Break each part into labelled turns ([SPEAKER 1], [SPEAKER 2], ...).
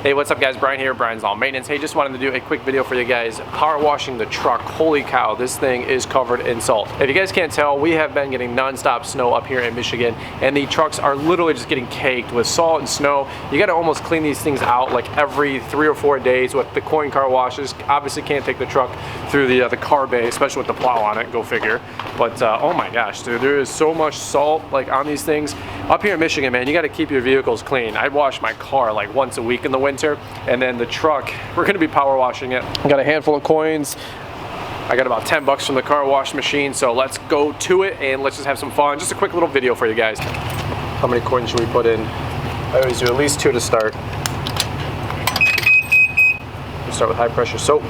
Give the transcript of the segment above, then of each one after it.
[SPEAKER 1] Hey, what's up guys? Brian here, Brian's Lawn Maintenance. Hey, just wanted to do a quick video for you guys. Power washing the truck. Holy cow, this thing is covered in salt. If you guys can't tell, we have been getting non-stop snow up here in Michigan, and the trucks are literally just getting caked with salt and snow. You gotta almost clean these things out like every 3 or 4 days with the coin car washes. Obviously can't take the truck through the car bay, especially with the plow on it, go figure. But oh my gosh, dude, there is so much salt like on these things. Up here in Michigan, man, you gotta keep your vehicles clean. I wash my car like once a week in the winter, and then the truck, we're gonna be power washing it. I got a handful of coins. I got about 10 bucks from the car wash machine, so let's go to it and let's just have some fun. Just a quick little video for you guys. How many coins should we put in? I always do at least 2 to start. We'll start with high pressure soap.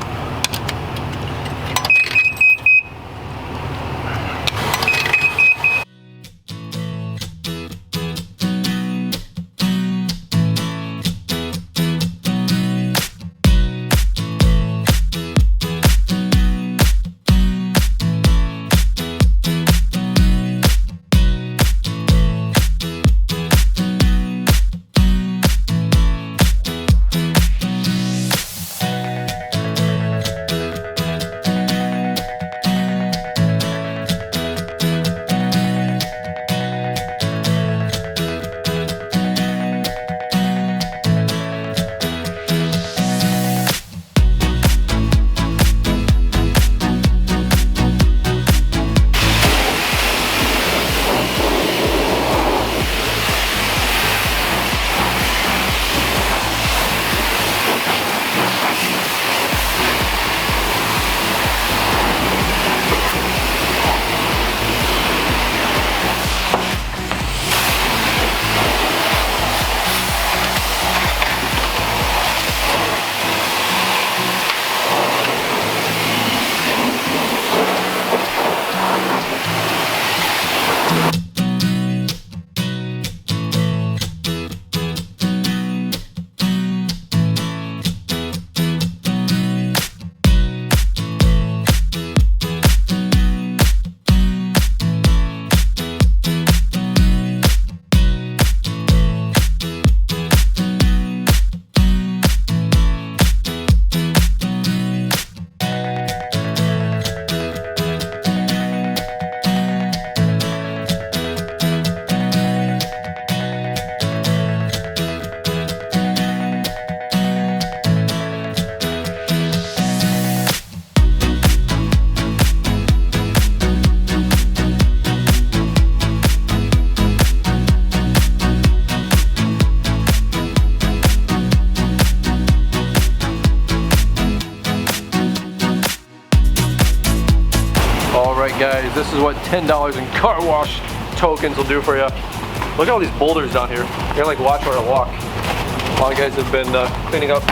[SPEAKER 1] Alright guys, this is what $10 in car wash tokens will do for you. Look at all these boulders down here. You're gonna like watch where I walk. A lot of guys have been cleaning up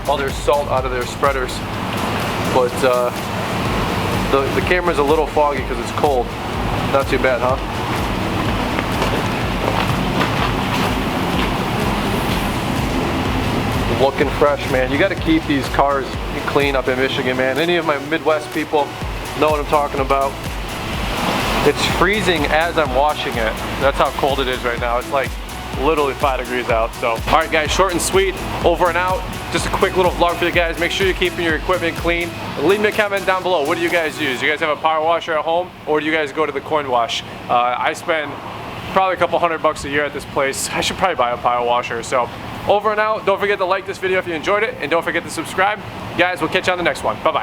[SPEAKER 1] all their salt out of their spreaders. But the camera's a little foggy because it's cold. Not too bad, huh? Looking fresh, man. You got to keep these cars clean up in Michigan, man. Any of my Midwest people know what I'm talking about. It's freezing as I'm washing it. That's how cold it is right now. It's like literally 5 degrees out. So, all right guys, short and sweet, over and out. Just a quick little vlog for you guys. Make sure you're keeping your equipment clean. Leave me a comment down below. What do you guys use? You guys have a power washer at home, or do you guys go to the coin wash? I spend probably a couple $100 a year at this place. I should probably buy a power washer. So, over and out. Don't forget to like this video if you enjoyed it, and don't forget to subscribe. Guys, we'll catch you on the next one. Bye-bye.